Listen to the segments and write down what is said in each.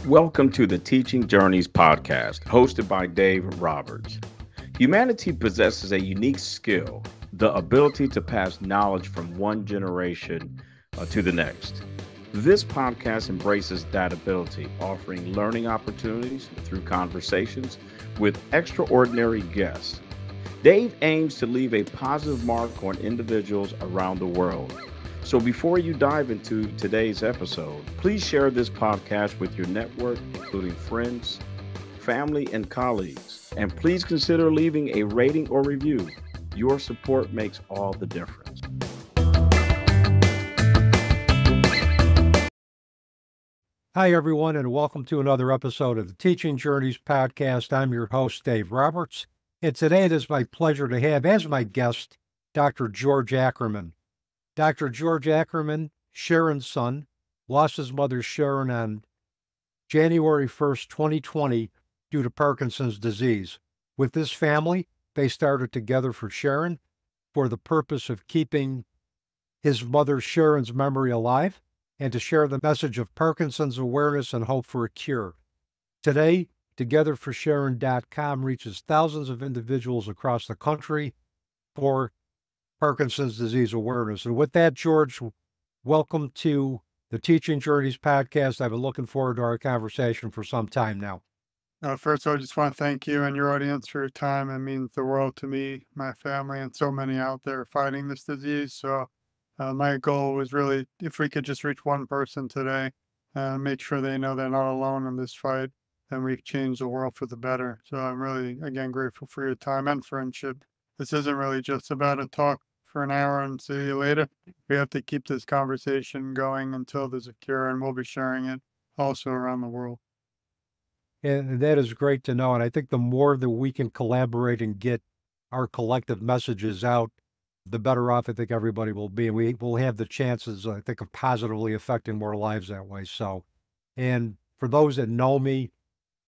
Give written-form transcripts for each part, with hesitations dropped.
Welcome to the Teaching Journeys podcast, hosted by Dave Roberts. Humanity possesses a unique skill, the ability to pass knowledge from one generation to the next. This podcast embraces that ability, offering learning opportunities through conversations with extraordinary guests. Dave aims to leave a positive mark on individuals around the world. So before you dive into today's episode, please share this podcast with your network, including friends, family, and colleagues. And please consider leaving a rating or review. Your support makes all the difference. Hi, everyone, and welcome to another episode of the Teaching Journeys podcast. I'm your host, Dave Roberts, and today it is my pleasure to have as my guest Dr. George Ackerman. Dr. George Ackerman, Sharon's son, lost his mother Sharon on January 1st, 2020, due to Parkinson's disease. With this family, they started Together for Sharon for the purpose of keeping his mother Sharon's memory alive and to share the message of Parkinson's awareness and hope for a cure. Today, TogetherForSharon.com reaches thousands of individuals across the country for Parkinson's disease awareness. And with that, George, welcome to the Teaching Journeys podcast. I've been looking forward to our conversation for some time now. First of all, I just want to thank you and your audience for your time. It means the world to me, my family, and so many out there fighting this disease. So my goal was really, if we could just reach one person today, make sure they know they're not alone in this fight, and we've changed the world for the better. So I'm really, again, grateful for your time and friendship. This isn't really just about a talk for an hour and see you later. We have to keep this conversation going until there's a cure, and we'll be sharing it also around the world. And that is great to know. And I think the more that we can collaborate and get our collective messages out, the better off I think everybody will be. And we will have the chances, I think, of positively affecting more lives that way. So, and for those that know me,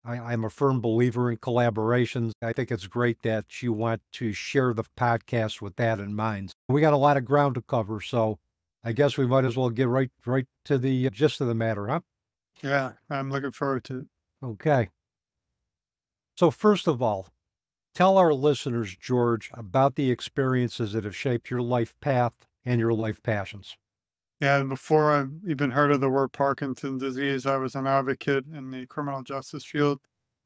I'm a firm believer in collaborations. I think it's great that you want to share the podcast with that in mind. We got a lot of ground to cover, so I guess we might as well get right to the gist of the matter, huh? Yeah, I'm looking forward to it. Okay. So first of all, tell our listeners, George, about the experiences that have shaped your life path and your life passions. Yeah, before I even heard of the word Parkinson's disease, I was an advocate in the criminal justice field.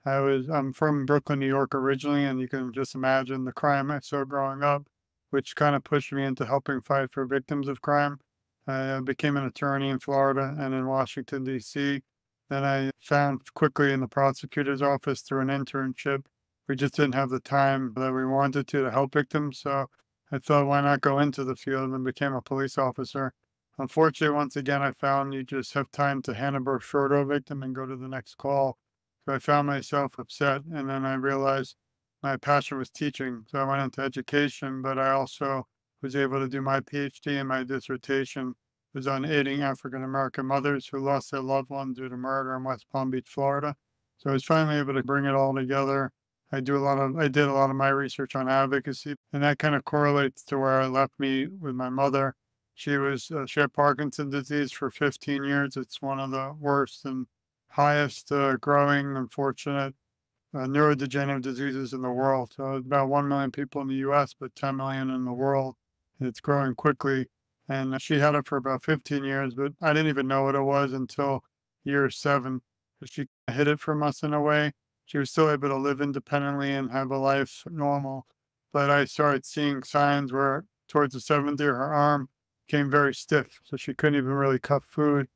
I'm from Brooklyn, New York originally, and you can just imagine the crime I saw growing up, which kind of pushed me into helping fight for victims of crime. I became an attorney in Florida and in Washington, D.C. Then I found quickly in the prosecutor's office through an internship. We just didn't have the time that we wanted to help victims, so I thought, why not go into the field, and became a police officer. Unfortunately, once again, I found you just have time to hand a brochure to a victim and go to the next call. So I found myself upset, and then I realized my passion was teaching. So I went into education, but I also was able to do my PhD, and my dissertation was on aiding African-American mothers who lost their loved one due to murder in West Palm Beach, Florida. So I was finally able to bring it all together. I did a lot of my research on advocacy, and that kind of correlates to where I left me with my mother. She had Parkinson's disease for 15 years. It's one of the worst and highest growing, unfortunate neurodegenerative diseases in the world. So about 1 million people in the U.S., but 10 million in the world. It's growing quickly. And she had it for about 15 years, but I didn't even know what it was until year 7. She hid it from us in a way. She was still able to live independently and have a life normal. But I started seeing signs where towards the 7th year, her arm became very stiff, so she couldn't even really cut food.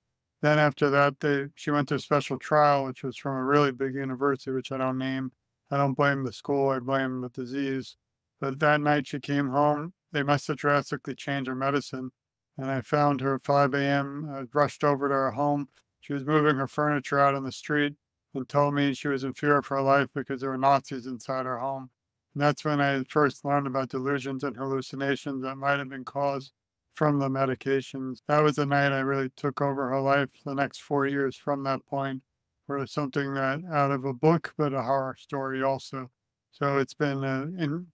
Then after that, she went to a special trial, which was from a really big university, which I don't name. I don't blame the school, I blame the disease. But that night she came home, they must have drastically changed her medicine. And I found her at 5 a.m., rushed over to her home. She was moving her furniture out on the street and told me she was in fear for her life because there were Nazis inside her home. And that's when I first learned about delusions and hallucinations that might have been caused from the medications. That was the night I really took over her life. The next 4 years from that point were something that out of a book, but a horror story also. So it's been a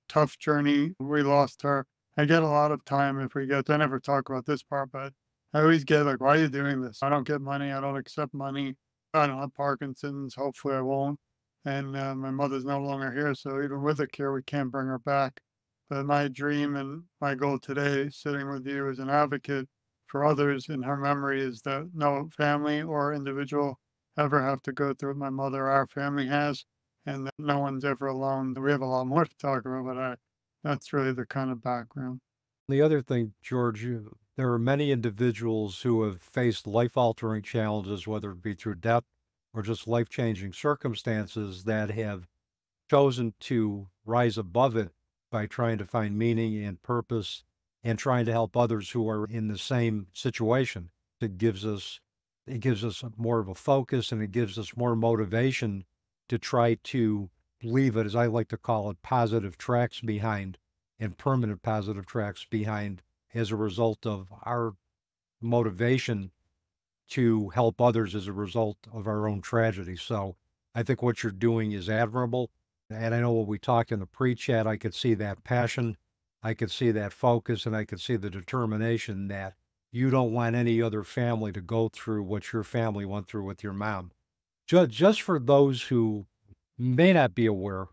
tough journey. We lost her. I get a lot of time I never talk about this part, but I always get like, why are you doing this? I don't get money. I don't accept money. I don't have Parkinson's. Hopefully I won't. And my mother's no longer here. So even with the cure, we can't bring her back. But my dream and my goal today, sitting with you as an advocate for others in her memory, is that no family or individual ever have to go through what my mother or our family has, and that no one's ever alone. We have a lot more to talk about, but that's really the kind of background. The other thing, George, there are many individuals who have faced life-altering challenges, whether it be through death or just life-changing circumstances, that have chosen to rise above it by trying to find meaning and purpose and trying to help others who are in the same situation. It gives us more of a focus, and it gives us more motivation to try to leave it, as I like to call it, positive tracks behind, and permanent positive tracks behind, as a result of our motivation to help others as a result of our own tragedy. So I think what you're doing is admirable. And I know when we talked in the pre-chat, I could see that passion, I could see that focus, and I could see the determination that you don't want any other family to go through what your family went through with your mom. Just for those who may not be aware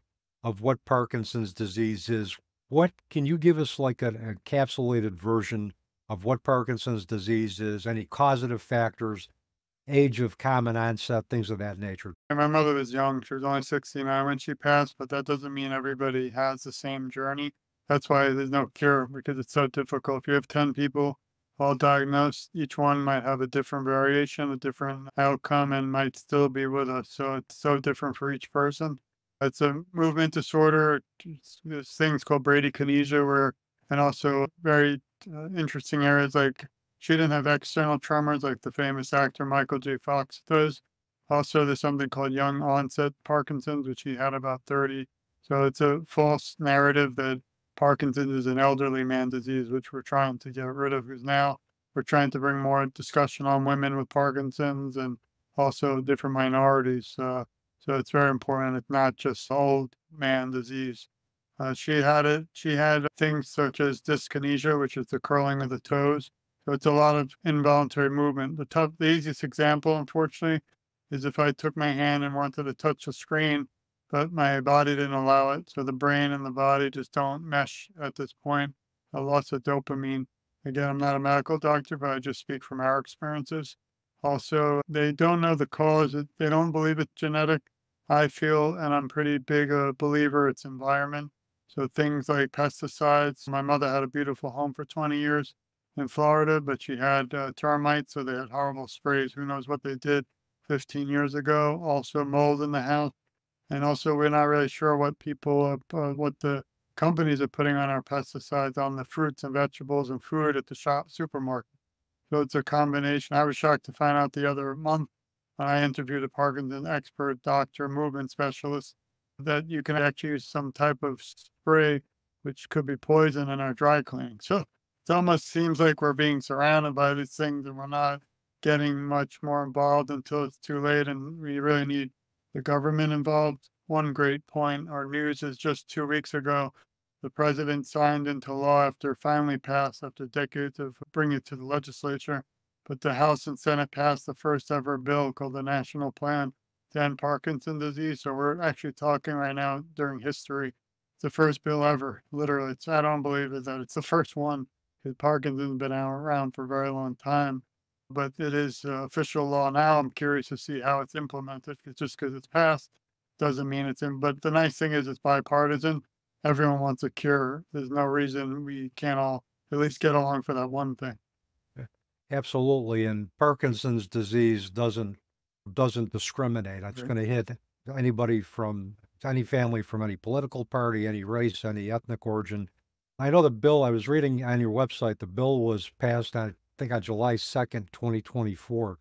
of what Parkinson's disease is, what can you give us, like an encapsulated version of what Parkinson's disease is, any causative factors, age of common onset, things of that nature? And my mother was young. She was only 69 when she passed, but that doesn't mean everybody has the same journey. That's why there's no cure, because it's so difficult. If you have 10 people all diagnosed, each one might have a different variation, a different outcome, and might still be with us. So it's so different for each person. It's a movement disorder. There's things called bradykinesia, and also very interesting areas like she didn't have external tremors like the famous actor Michael J. Fox does. Also, there's something called young onset Parkinson's, which he had about 30. So it's a false narrative that Parkinson's is an elderly man disease, which we're trying to get rid of, because now we're trying to bring more discussion on women with Parkinson's and also different minorities. So it's very important. It's not just old man disease. She had it. She had things such as dyskinesia, which is the curling of the toes. So it's a lot of involuntary movement. The easiest example, unfortunately, is if I took my hand and wanted to touch a screen, but my body didn't allow it. So the brain and the body just don't mesh at this point. A loss of dopamine. Again, I'm not a medical doctor, but I just speak from our experiences. Also, they don't know the cause. They don't believe it's genetic. I feel, and I'm pretty big a believer, it's environment. So things like pesticides. My mother had a beautiful home for 20 years in Florida, but she had termites, so they had horrible sprays. Who knows what they did 15 years ago? Also mold in the house. And also, we're not really sure what what the companies are putting on our pesticides on the fruits and vegetables and food at the supermarket. So it's a combination. I was shocked to find out the other month when I interviewed a Parkinson expert, doctor, movement specialist, that you can actually use some type of spray which could be poison in our dry cleaning. So it almost seems like we're being surrounded by these things and we're not getting much more involved until it's too late, and we really need the government involved. One great point or news is just 2 weeks ago, the president signed into law finally passed after decades of bringing it to the legislature. But the House and Senate passed the first ever bill called the National Plan to End Parkinson's Disease. So we're actually talking right now during history. It's the first bill ever, literally. I don't believe it that it's the first one, because Parkinson's been around for a very long time. But it is official law now. I'm curious to see how it's implemented. It's just because it's passed doesn't mean it's in. But the nice thing is it's bipartisan. Everyone wants a cure. There's no reason we can't all at least get along for that one thing. Absolutely. And Parkinson's disease doesn't discriminate. It's Right. going to hit anybody from any family, from any political party, any race, any ethnic origin. I know the bill, I was reading on your website, the bill was passed on, I think, on July 2nd, 2024.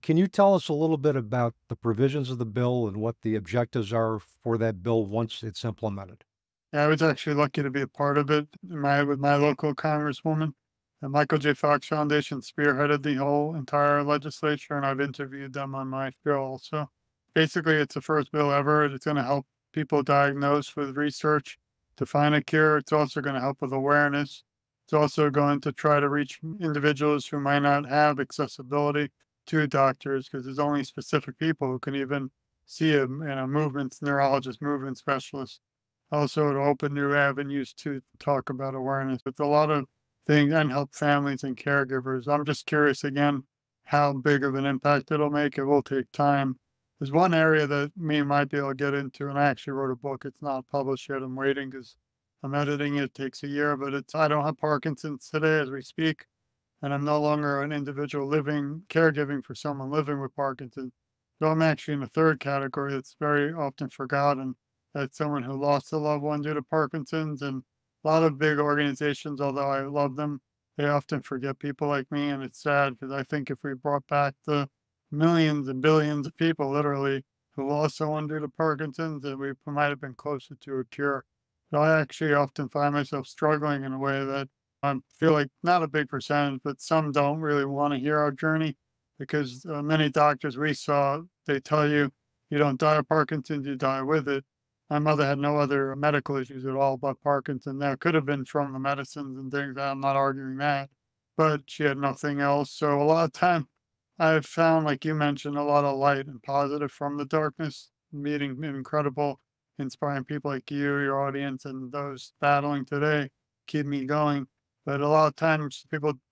Can you tell us a little bit about the provisions of the bill and what the objectives are for that bill once it's implemented? Yeah, I was actually lucky to be a part of it with my local congresswoman. The Michael J. Fox Foundation spearheaded the whole entire legislature, and I've interviewed them on my bill also. Basically, it's the first bill ever. It's going to help people diagnosed with research to find a cure. It's also going to help with awareness. It's also going to try to reach individuals who might not have accessibility to doctors because there's only specific people who can even see a movement neurologist, movement specialist. Also, to open new avenues to talk about awareness with a lot of things and help families and caregivers. I'm just curious again how big of an impact it'll make. It will take time. There's one area that me might be able to get into, and I actually wrote a book. It's not published yet. I'm waiting because I'm editing it. It takes a year, but I don't have Parkinson's today as we speak, and I'm no longer an individual caregiving for someone living with Parkinson's. So I'm actually in the third category that's very often forgotten. That's someone who lost a loved one due to Parkinson's, and a lot of big organizations, although I love them, they often forget people like me, and it's sad because I think if we brought back the millions and billions of people, literally, who lost someone due to Parkinson's, then we might have been closer to a cure. So I actually often find myself struggling in a way that I feel like not a big percentage, but some don't really want to hear our journey because many doctors we saw, they tell you, you don't die of Parkinson's, you die with it. My mother had no other medical issues at all but Parkinson. That could have been from the medicines and things. I'm not arguing that, but she had nothing else. So a lot of time I've found, like you mentioned, a lot of light and positive from the darkness, meeting incredible, inspiring people like you, your audience, and those battling today keep me going. But a lot of times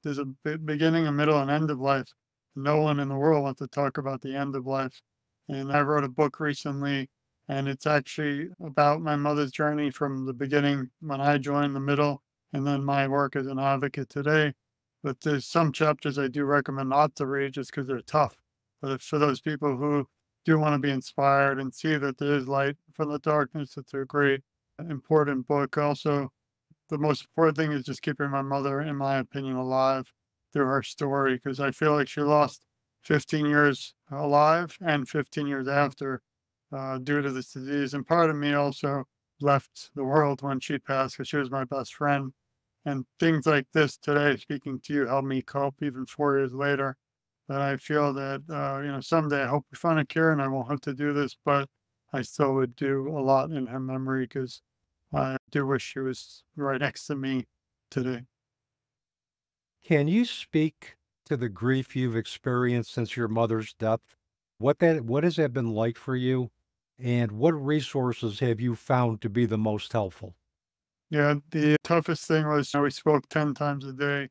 there's a beginning, a middle, and end of life. No one in the world wants to talk about the end of life. And I wrote a book recently, and it's actually about my mother's journey from the beginning when I joined, the middle, and then my work as an advocate today. But there's some chapters I do recommend not to read just because they're tough. But for those people who do want to be inspired and see that there is light from the darkness, it's a great, important book. Also, the most important thing is just keeping my mother, in my opinion, alive through her story, because I feel like she lost 15 years alive and 15 years after due to this disease. And part of me also left the world when she passed because she was my best friend. And things like this today, speaking to you, helped me cope even 4 years later. But I feel that, someday I hope we find a cure and I won't have to do this, but I still would do a lot in her memory because I do wish she was right next to me today. Can you speak to the grief you've experienced since your mother's death? What has that been like for you? And what resources have you found to be the most helpful? Yeah, the toughest thing was we spoke 10 times a day,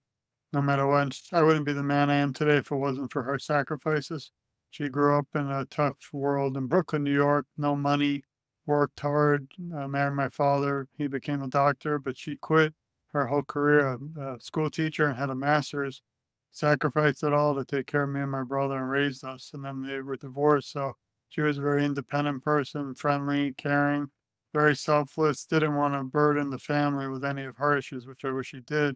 no matter what. I wouldn't be the man I am today if it wasn't for her sacrifices. She grew up in a tough world in Brooklyn, New York, no money, worked hard, married my father. He became a doctor, but she quit her whole career, a school teacher, and had a master's, sacrificed it all to take care of me and my brother and raised us. And then they were divorced. So she was a very independent person, friendly, caring, very selfless, didn't want to burden the family with any of her issues, which I wish she did.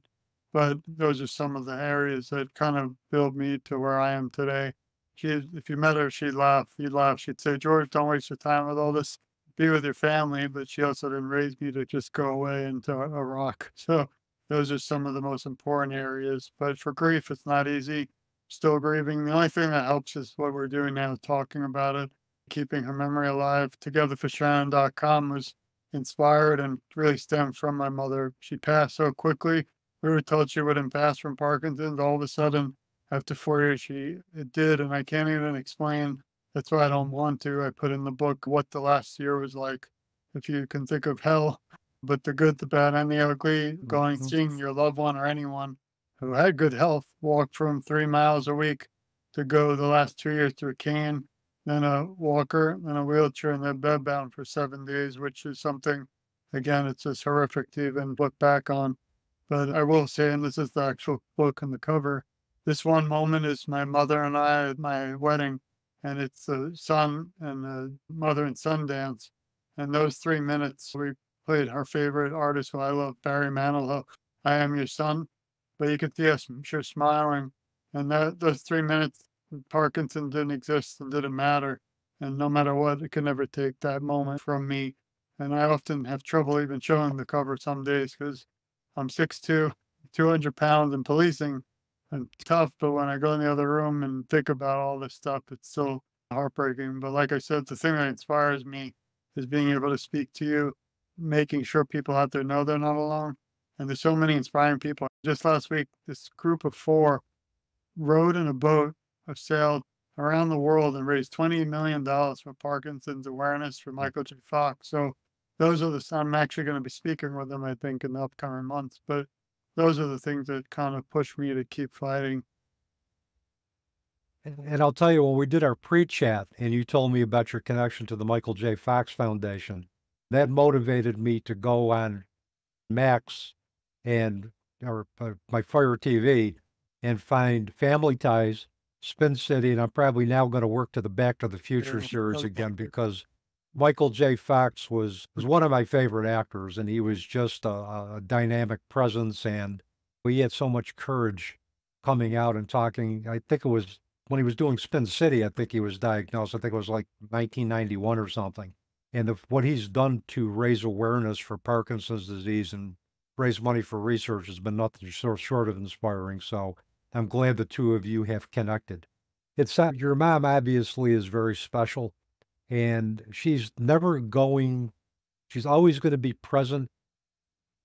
But those are some of the areas that kind of built me to where I am today. If you met her, she'd laugh. You'd laugh. She'd say, George, don't waste your time with all this. Be with your family. But she also didn't raise me to just go away into a rock. So those are some of the most important areas. But for grief, it's not easy. Still grieving. The only thing that helps is what we're doing now, talking about it, keeping her memory alive. Togetherforsharon.com was inspired and really stemmed from my mother. She passed so quickly. We were told she wouldn't pass from Parkinson's. All of a sudden, after 4 years, it did, and I can't even explain. That's why I don't want to. I put in the book what the last year was like, if you can think of hell, but the good, the bad, and the ugly. Seeing your loved one or anyone who had good health walk from 3 miles a week to go the last 2 years through a cane, then a walker, then a wheelchair, and then bedbound for 7 days, which is something, again, it's just horrific to even look back on. But I will say, and this is the actual book on the cover, this one moment is my mother and I at my wedding, and it's the son and the mother and son dance. And those 3 minutes, we played our favorite artist who I love, Barry Manilow, I Am Your Son. But you could see us, I'm sure, smiling. And those 3 minutes, Parkinson didn't exist and didn't matter. And no matter what, it can never take that moment from me. And I often have trouble even showing the cover some days because I'm 6'2", 200 pounds and policing and tough. But when I go in the other room and think about all this stuff, it's so heartbreaking. But like I said, the thing that inspires me is being able to speak to you, making sure people out there know they're not alone. And there's so many inspiring people. Just last week, this group of 4 rowed in a boat I've sailed around the world and raised $20 million for Parkinson's awareness for Michael J. Fox. So those are I'm actually going to be speaking with him, I think, in the upcoming months. But those are the things that kind of push me to keep fighting. And I'll tell you, when we did our pre-chat and you told me about your connection to the Michael J. Fox Foundation, that motivated me to go on Max and or my Fire TV and find Family Ties, Spin City, and I'm probably now going to work to the Back to the Future series again because Michael J. Fox was one of my favorite actors, and he was just a dynamic presence, and he had so much courage coming out and talking. I think it was when he was doing Spin City, I think he was diagnosed. I think it was like 1991 or something. And what he's done to raise awareness for Parkinson's disease and raise money for research has been nothing short of inspiring. So I'm glad the two of you have connected. It's your mom obviously is very special, and she's always going to be present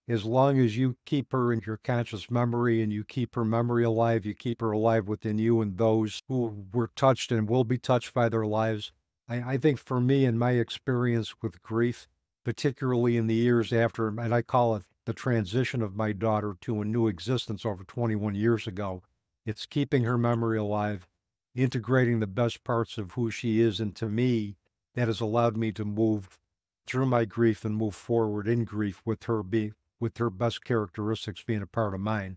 as long as you keep her in your conscious memory and you keep her memory alive, you keep her alive within you and those who were touched and will be touched by their lives. I think for me, in my experience with grief, particularly in the years after, and I call it the transition of my daughter to a new existence over 21 years ago, it's keeping her memory alive, integrating the best parts of who she is. And to me, that has allowed me to move through my grief and move forward in grief with her best characteristics being a part of mine.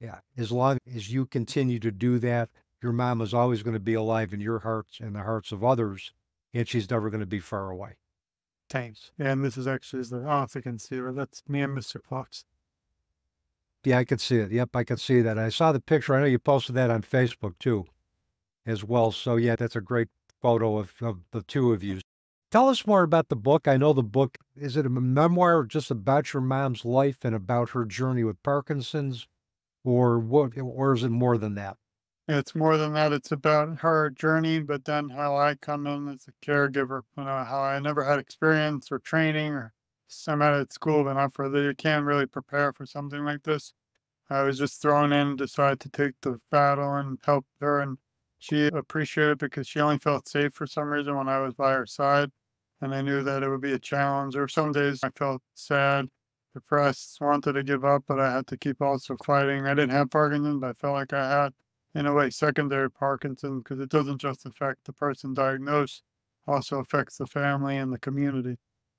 Yeah, as long as you continue to do that, your mom is always going to be alive in your hearts and the hearts of others, and she's never going to be far away. Thanks. Yeah, and this is actually the author can see her. That's me and Mr. Fox. Yeah, I could see it. Yep, I could see that. I saw the picture. I know you posted that on Facebook too, as well. So yeah, that's a great photo of the two of you. Tell us more about the book. I know the book, is it a memoir just about your mom's life and about her journey with Parkinson's, or is it more than that? It's more than that. It's about her journey, but then how I come in as a caregiver. How I never had experience or training or I'm at school, but not for that. You can't really prepare for something like this. I was just thrown in, decided to take the battle and help her, and she appreciated it because she only felt safe for some reason when I was by her side. And I knew that it would be a challenge. Or some days I felt sad, depressed, wanted to give up, but I had to keep also fighting. I didn't have Parkinson's, but I felt like I had, in a way, secondary Parkinson's because it doesn't just affect the person diagnosed, also affects the family and the community.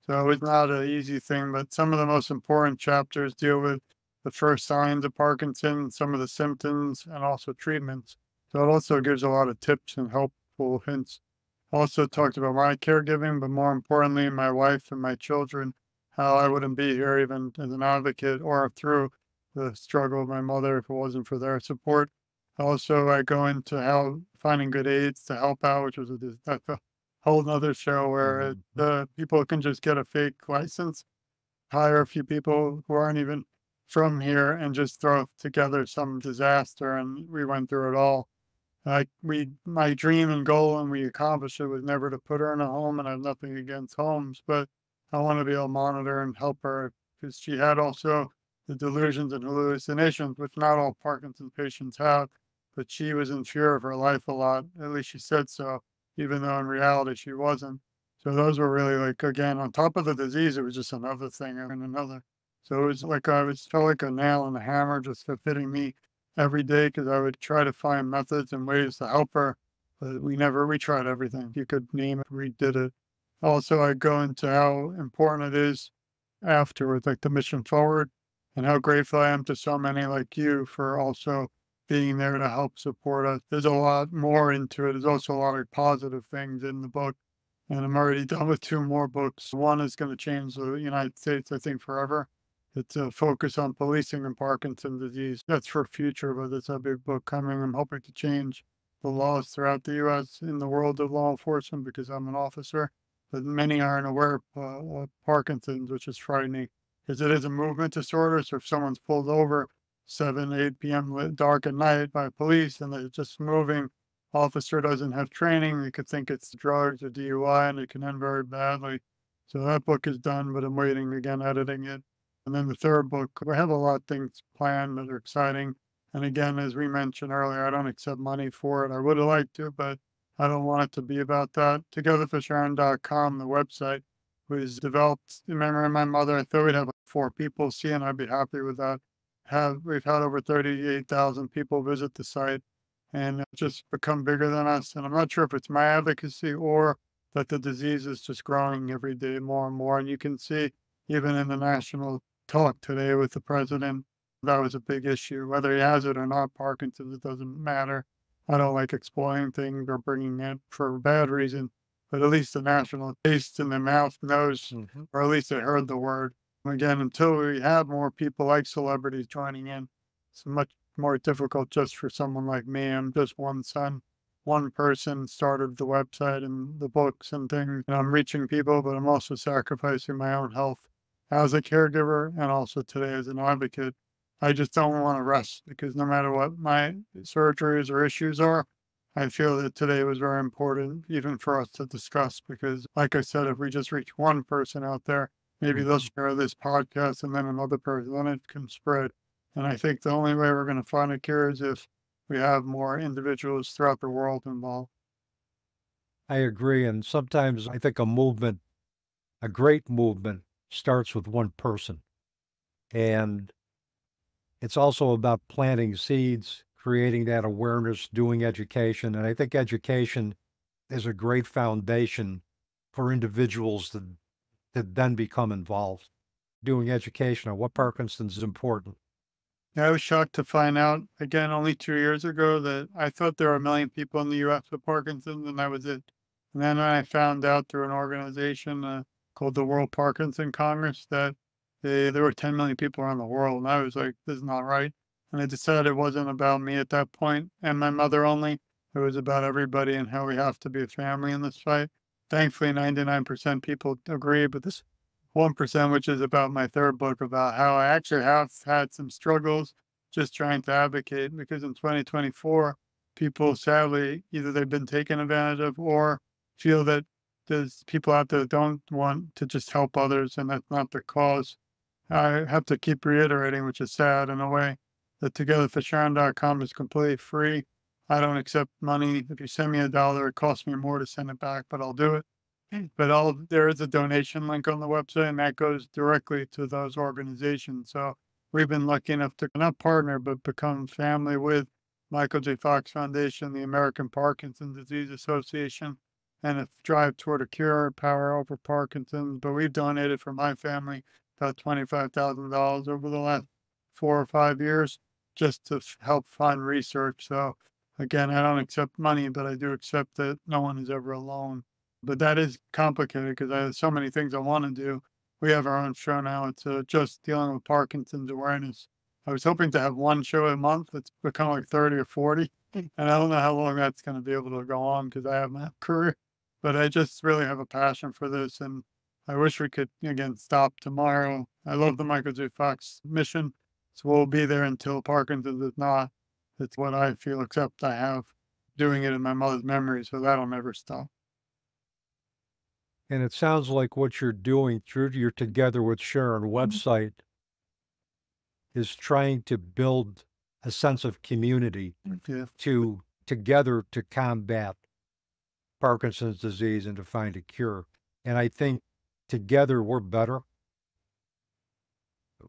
So it's not an easy thing, but some of the most important chapters deal with the first signs of Parkinson's, some of the symptoms, and also treatments. So it also gives a lot of tips and helpful hints. Also talked about my caregiving, but more importantly, my wife and my children, how I wouldn't be here even as an advocate or through the struggle of my mother if it wasn't for their support. Also, I go into how finding good aids to help out, which was that's a whole nother show where the people can just get a fake license, hire a few people who aren't even from here and just throw together some disaster. And we went through it all. My dream and goal, and we accomplished it, was never to put her in a home, and I have nothing against homes, but I want to be able to monitor and help her because she had also the delusions and hallucinations, which not all Parkinson's patients have, but she was in fear of her life a lot. At least she said so, even though in reality she wasn't. So those were really like, again, on top of the disease, it was just another thing and another. So it was like felt like a nail in a hammer just hitting me every day because I would try to find methods and ways to help her, but we tried everything. You could name it, we did it. Also, I go into how important it is afterwards, like the mission forward, and how grateful I am to so many like you for also being there to help support us. There's a lot more into it. There's also a lot of positive things in the book, and I'm already done with 2 more books. One is going to change the United States, I think, forever. It's a focus on policing and Parkinson's disease. That's for future, but it's a big book coming. I'm hoping to change the laws throughout the U.S. in the world of law enforcement because I'm an officer, but many aren't aware of Parkinson's, which is frightening because it is a movement disorder. So if someone's pulled over 7, 8 p.m. dark at night by police and they're just moving, officer doesn't have training, they could think it's drugs or DUI and it can end very badly. So that book is done, but I'm waiting again, editing it. And then the third book, I have a lot of things planned that are exciting. And again, as we mentioned earlier, I don't accept money for it. I would have liked to, but I don't want it to be about that. Togetherforsharon.com, the website, was developed in memory of my mother. I thought we'd have like 4 people see it, and I'd be happy with that. We've had over 38,000 people visit the site, and it's just become bigger than us. And I'm not sure if it's my advocacy or that the disease is just growing every day more and more. And you can see even in the national talk today with the president, that was a big issue. Whether he has it or not, Parkinson's, it doesn't matter. I don't like exploiting things or bringing it for a bad reason, but at least the national taste in the mouth knows, or at least they heard the word. Again, until we have more people like celebrities joining in, it's much more difficult just for someone like me. I'm just one son. One person started the website and the books and things, and I'm reaching people, but I'm also sacrificing my own health as a caregiver and also today as an advocate. I just don't want to rest because no matter what my surgeries or issues are, I feel that today was very important even for us to discuss because, like I said, if we just reach one person out there, maybe they'll share this podcast and then another person, then it can spread. And I think the only way we're going to find a cure is if we have more individuals throughout the world involved. I agree. And sometimes I think a great movement starts with one person. And it's also about planting seeds, creating that awareness, doing education. And I think education is a great foundation for individuals to then become involved. Doing education on what Parkinson's is important. I was shocked to find out, again, only 2 years ago, that I thought there were 1 million people in the US with Parkinson's, and that was it. And then I found out through an organization called the World Parkinson Congress that there were 10 million people around the world. And I was like, this is not right. And I decided it wasn't about me at that point and my mother only. It was about everybody and how we have to be a family in this fight. Thankfully, 99% people agree, but this 1%, which is about my third book, about how I actually have had some struggles just trying to advocate because in 2024, people sadly, either they've been taken advantage of or feel that there's people out there that don't want to just help others and that's not their cause. I have to keep reiterating, which is sad in a way, that togetherforsharon.com is completely free. I don't accept money. If you send me $1, it costs me more to send it back, but I'll do it. But there is a donation link on the website, and that goes directly to those organizations. So we've been lucky enough to not partner, but become family with Michael J. Fox Foundation, the American Parkinson's Disease Association, and a drive toward a cure, Power Over Parkinson's. But we've donated for my family about $25,000 over the last 4 or 5 years just to help fund research. So again, I don't accept money, but I do accept that no one is ever alone. But that is complicated because I have so many things I want to do. We have our own show now. It's just dealing with Parkinson's awareness. I was hoping to have one show a month. It's become like 30 or 40. And I don't know how long that's going to be able to go on because I have my career. But I just really have a passion for this. And I wish we could, again, stop tomorrow. I love the Michael J. Fox mission. So we'll be there until Parkinson's is not. It's what I feel, except I have doing it in my mother's memory. So that'll never stop. And it sounds like what you're doing through your Together with Sharon website is trying to build a sense of community together to combat Parkinson's disease and to find a cure. And I think together we're better.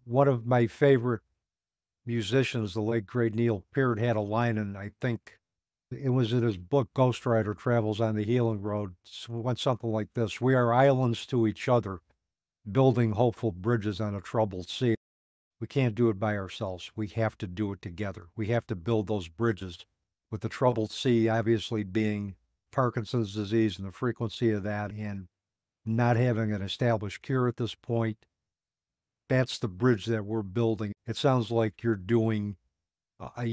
One of my favorite musicians, the late great Neil Peart, had a line, and I think it was in his book, Ghostwriter Travels on the Healing Road. It went something like this: we are islands to each other, building hopeful bridges on a troubled sea. We can't do it by ourselves. We have to do it together. We have to build those bridges, with the troubled sea obviously being Parkinson's disease and the frequency of that, and not having an established cure at this point. That's the bridge that we're building. It sounds like you're doing a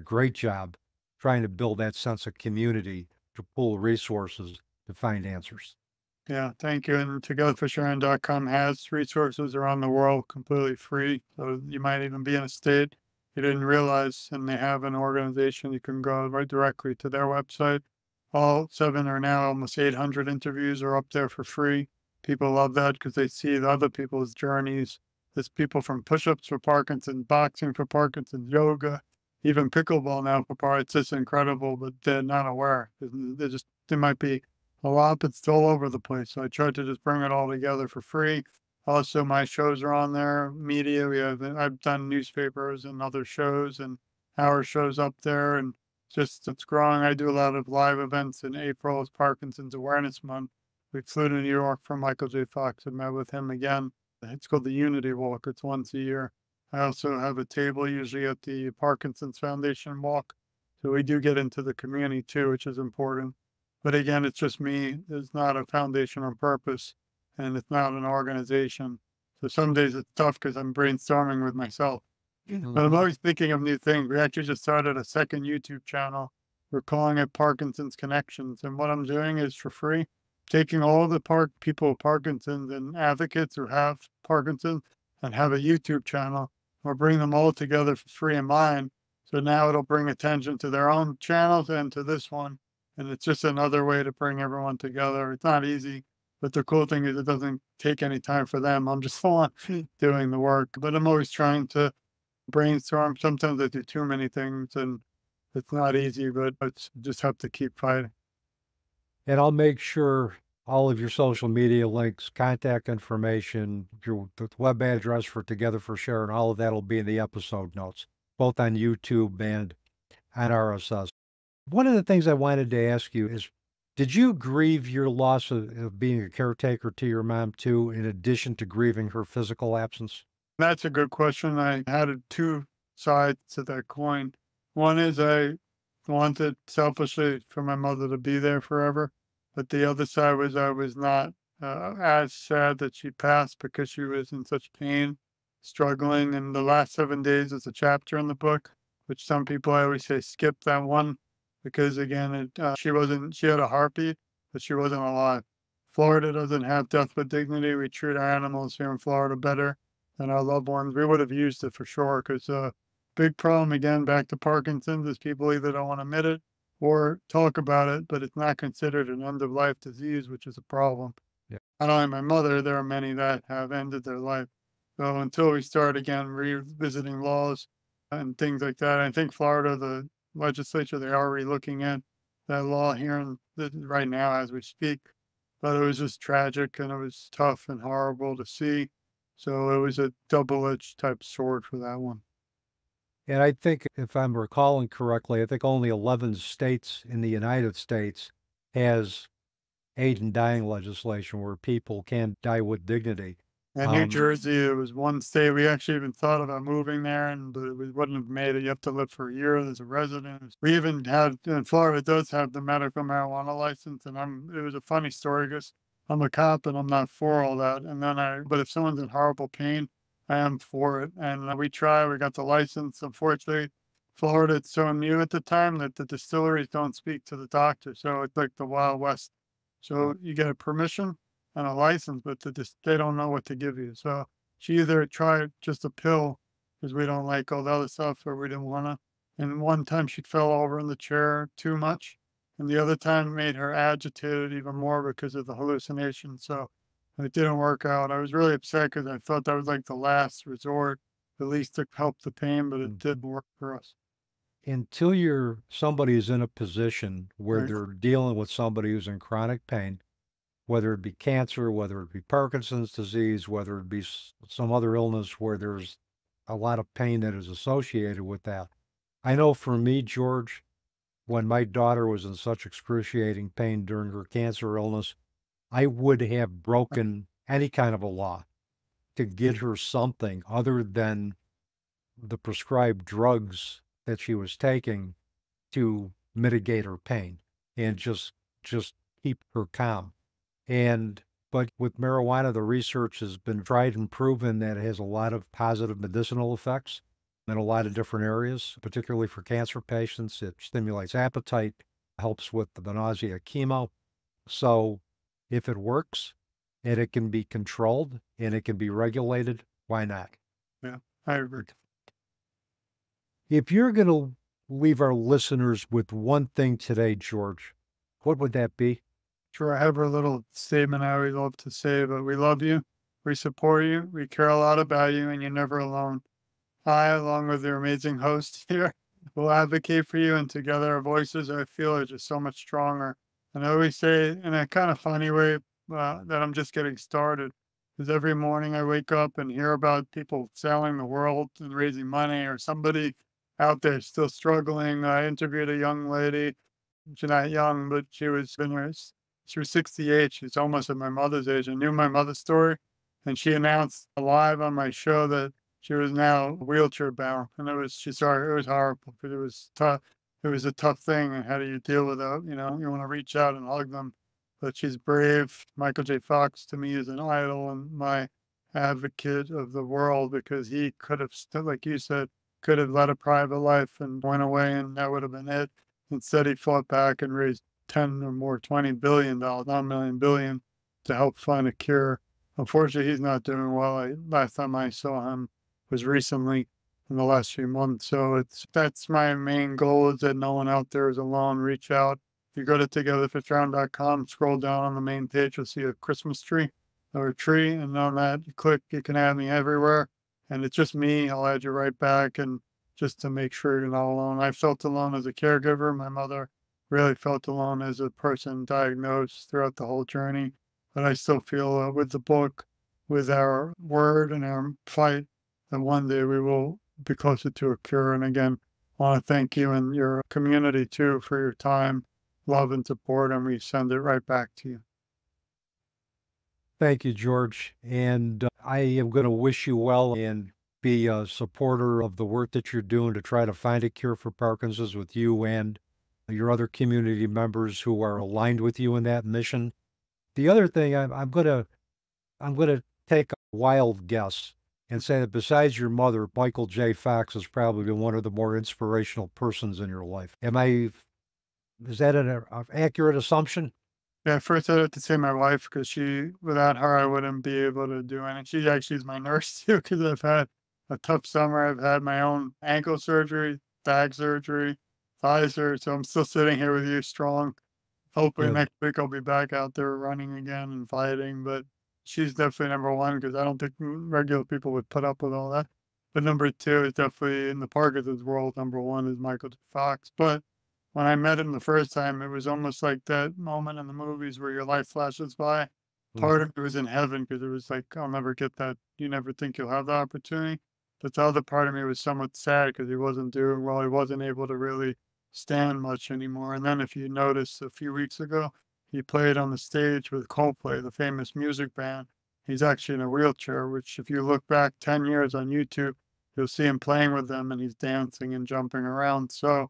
great job trying to build that sense of community to pool resources to find answers. Yeah, thank you. And togetherforsharon.com has resources around the world completely free. So you might even be in a state you didn't realize, and they have an organization. You can go right directly to their website. All 7 or now almost 800 interviews are up there for free. People love that because they see the other people's journeys, There's people from push-ups for Parkinson's, boxing for Parkinson's, yoga, even pickleball now for Parkinson's. It's just incredible, but they're not aware. There might be a lot, but it's all over the place. So I tried to just bring it all together for free. Also, my shows are on there. Media, I've done newspapers and other shows, and our shows up there, and it's growing. I do a lot of live events in April. It's Parkinson's Awareness Month. We flew to New York for Michael J. Fox and met with him again. It's called the Unity Walk. It's once a year. I also have a table usually at the Parkinson's Foundation Walk. So we do get into the community too, which is important. But again, it's just me. It's not a foundation on purpose, and it's not an organization. So some days it's tough because I'm brainstorming with myself. But I'm always thinking of new things. We actually just started a second YouTube channel. We're calling it Parkinson's Connections. And what I'm doing is for free, taking all the people with Parkinson's and advocates who have Parkinson's and have a YouTube channel. We'll bring them all together for free in mine. So now it'll bring attention to their own channels and to this one. And it's just another way to bring everyone together. It's not easy, but the cool thing is it doesn't take any time for them. I'm just full on doing the work, but I'm always trying to brainstorm. Sometimes I do too many things and it's not easy, but I just have to keep fighting. And I'll make sure all of your social media links, contact information, the web address for Together for Sharon, all of that will be in the episode notes, both on YouTube and on RSS. One of the things I wanted to ask you is, did you grieve your loss of being a caretaker to your mom too, in addition to grieving her physical absence? That's a good question. I had two sides to that coin. One is I wanted selfishly for my mother to be there forever. But the other side was I was not as sad that she passed because she was in such pain, struggling. And the last 7 days is a chapter in the book, which some people, I always say, skip that one because, again, she had a heartbeat, but she wasn't alive. Florida doesn't have death with dignity. We treat our animals here in Florida better than our loved ones. We would have used it for sure because big problem, again, back to Parkinson's, is people either don't want to admit it or talk about it, but it's not considered an end-of-life disease, which is a problem. Yeah. Not only my mother, there are many that have ended their life. So until we start again revisiting laws and things like that, I think Florida, the legislature, they're already looking at that law here right now as we speak. But it was just tragic and it was tough and horrible to see. So it was a double-edged type sword for that one. And I think, if I'm recalling correctly, I think only 11 states in the United States has aid in dying legislation where people can die with dignity. And New Jersey, it was one state. We actually even thought about moving there, but we wouldn't have made it. You have to live for a year as a resident. We even had, in Florida, it does have the medical marijuana license. And it was a funny story because I'm a cop and I'm not for all that. But if someone's in horrible pain, I am for it. And we got the license. Unfortunately, Florida, it's so new at the time that the distilleries don't speak to the doctor. So it's like the Wild West. So you get a permission and a license, but they don't know what to give you. So she either tried just a pill because we don't like all the other stuff or we didn't want to. And one time she fell over in the chair too much. And the other time made her agitated even more because of the hallucination. So it didn't work out. I was really upset because I thought that was like the last resort, at least to help the pain, but it didn't work for us. Until somebody is in a position where Right. they're dealing with somebody who's in chronic pain, whether it be cancer, whether it be Parkinson's disease, whether it be some other illness where there's a lot of pain that is associated with that. I know for me, George, when my daughter was in such excruciating pain during her cancer illness, I would have broken any kind of a law to get her something other than the prescribed drugs that she was taking to mitigate her pain and just keep her calm. But with marijuana, the research has been tried and proven that it has a lot of positive medicinal effects in a lot of different areas, particularly for cancer patients. It stimulates appetite, helps with the nausea chemo. So if it works and it can be controlled and it can be regulated, why not? Yeah, I agree. If you're going to leave our listeners with one thing today, George, what would that be? Sure, I have a little statement I always love to say, but we love you. We support you, we care a lot about you, and you're never alone. I, along with your amazing host here, will advocate for you, and together our voices, I feel, are just so much stronger. And I always say in a kind of funny way that I'm just getting started. Because every morning I wake up and hear about people selling the world and raising money, or somebody out there still struggling. I interviewed a young lady. She's not young, but she was 68. She's almost at my mother's age. I knew my mother's story, and she announced live on my show that she was now wheelchair bound, and it was horrible because it was tough. It was a tough thing, and how do you deal with that? You know, you want to reach out and hug them, but she's brave. Michael J. Fox to me is an idol and my advocate of the world, because he could have, like you said, could have led a private life and went away, and that would have been it. Instead, he fought back and raised 10 or more, $20 billion, not a million, billion, to help find a cure. Unfortunately, he's not doing well. Last time I saw him was recently in the last few months. So that's my main goal, is that no one out there is alone. Reach out. If you go to togetherforSharon.com, scroll down on the main page, you'll see a Christmas tree or a tree. And on that, you click, you can add me everywhere. And it's just me. I'll add you right back. And just to make sure you're not alone. I felt alone as a caregiver. My mother really felt alone as a person diagnosed throughout the whole journey. But I still feel with the book, with our word and our fight, that one day we will be closer to a cure. And again, I want to thank you and your community too for your time, love, and support. And we send it right back to you. Thank you, George. And I am going to wish you well and be a supporter of the work that you're doing to try to find a cure for Parkinson's with you and your other community members who are aligned with you in that mission. The other thing, I'm going to take a wild guess and say that besides your mother, Michael J. Fox has probably been one of the more inspirational persons in your life. Is that an accurate assumption? Yeah, first I'd have to say my wife, because without her, I wouldn't be able to do anything. She actually is my nurse too, because I've had a tough summer. I've had my own ankle surgery, back surgery, thigh surgery. So I'm still sitting here with you strong. Hopefully Yeah. next week I'll be back out there running again and fighting. But she's definitely number one, because I don't think regular people would put up with all that. But number two is definitely in the Parkinson's world. Number one is Michael J. Fox. But when I met him the first time, it was almost like that moment in the movies where your life flashes by. Part of it was in heaven, because it was like, I'll never get that. You never think you'll have the opportunity. But the other part of me was somewhat sad, because he wasn't doing well. He wasn't able to really stand much anymore. And then if you notice, a few weeks ago, he played on the stage with Coldplay, the famous music band. He's actually in a wheelchair, which if you look back 10 years on YouTube, you'll see him playing with them, and he's dancing and jumping around. So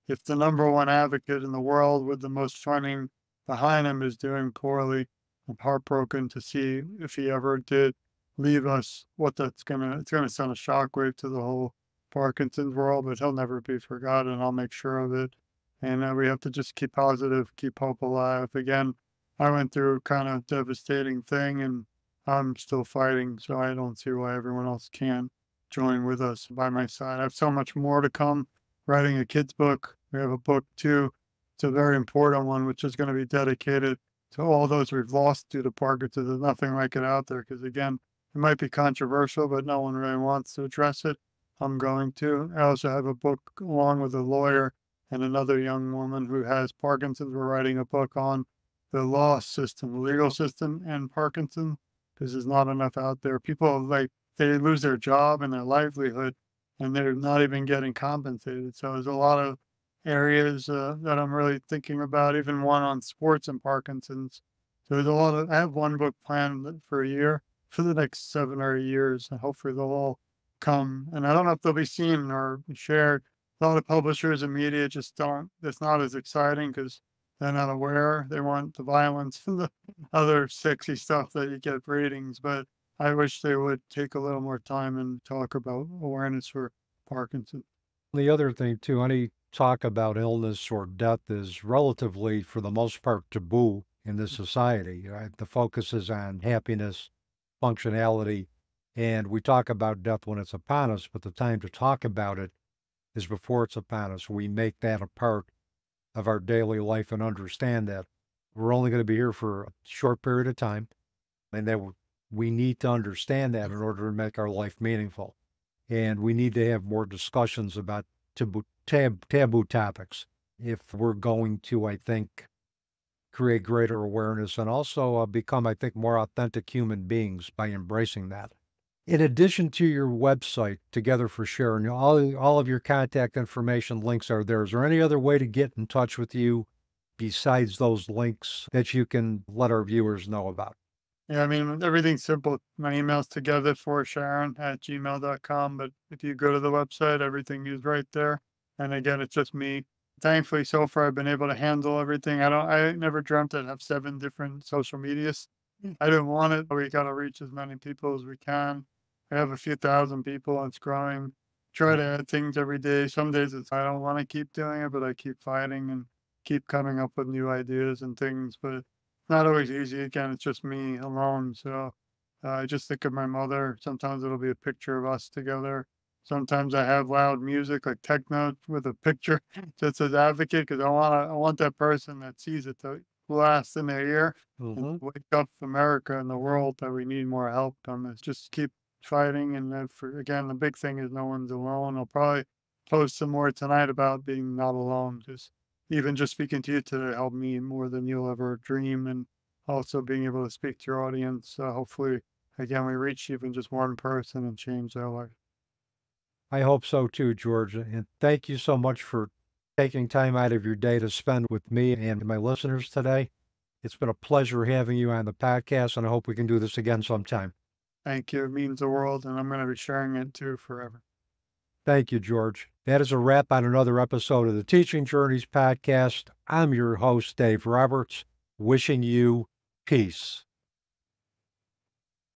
if the number one advocate in the world with the most funding behind him is doing poorly, I'm heartbroken to see, if he ever did leave us, it's gonna send a shockwave to the whole Parkinson's world, but he'll never be forgotten. I'll make sure of it. And we have to just keep positive, keep hope alive. Again, I went through a kind of devastating thing, and I'm still fighting, so I don't see why everyone else can't join with us by my side. I have so much more to come. Writing a kid's book. We have a book too. It's a very important one, which is going to be dedicated to all those we've lost due to Parkinson's. There's nothing like it out there, because again, it might be controversial, but no one really wants to address it. I'm going to. I also have a book along with a lawyer and another young woman who has Parkinson's. We're writing a book on the law system, the legal system, and Parkinson's, because there's not enough out there. People, they lose their job and their livelihood, and they're not even getting compensated. So there's a lot of areas that I'm really thinking about, even one on sports and Parkinson's. So I have one book planned for a year, for the next 7 or 8 years, and hopefully they'll all come. And I don't know if they'll be seen or shared. A lot of publishers and media just don't, it's not as exciting, because they're not aware. They want the violence and the other sexy stuff that you get ratings. But I wish they would take a little more time and talk about awareness for Parkinson's. The other thing too, any talk about illness or death is relatively, for the most part, taboo in this society. Right? The focus is on happiness, functionality, and we talk about death when it's upon us, but the time to talk about it is before it's upon us. We make that a part of our daily life and understand that we're only going to be here for a short period of time, and that We need to understand that in order to make our life meaningful. And we need to have more discussions about taboo topics if we're going to, I think, create greater awareness and also become, I think, more authentic human beings by embracing that. In addition to your website, Together for Sharon, all of your contact information links are there. Is there any other way to get in touch with you besides those links that you can let our viewers know about? Yeah, I mean, everything's simple. My email's togetherforsharon@gmail.com, but if you go to the website, everything is right there. And again, it's just me. Thankfully, so far, I've been able to handle everything. I never dreamt I'd have 7 different social medias. I didn't want it, but we got to reach as many people as we can. I have a few thousand people and it's growing. Try to add things every day. Some days I don't want to keep doing it, but I keep fighting and keep coming up with new ideas and things. But not always easy. Again, it's just me alone. So I just think of my mother. Sometimes it'll be a picture of us together. Sometimes I have loud music like techno with a picture that says advocate because I want that person that sees it to blast in their ear and wake up America and the world that we need more help on this. Just keep fighting. And again, the big thing is no one's alone. I'll probably post some more tonight about being not alone. Even just speaking to you today helped me more than you'll ever dream. And also being able to speak to your audience. Hopefully, again, we reach even just one person and change their life. I hope so too, George. And thank you so much for taking time out of your day to spend with me and my listeners today. It's been a pleasure having you on the podcast, and I hope we can do this again sometime. Thank you. It means the world, and I'm going to be sharing it too forever. Thank you, George. That is a wrap on another episode of the Teaching Journeys podcast. I'm your host, Dave Roberts, wishing you peace.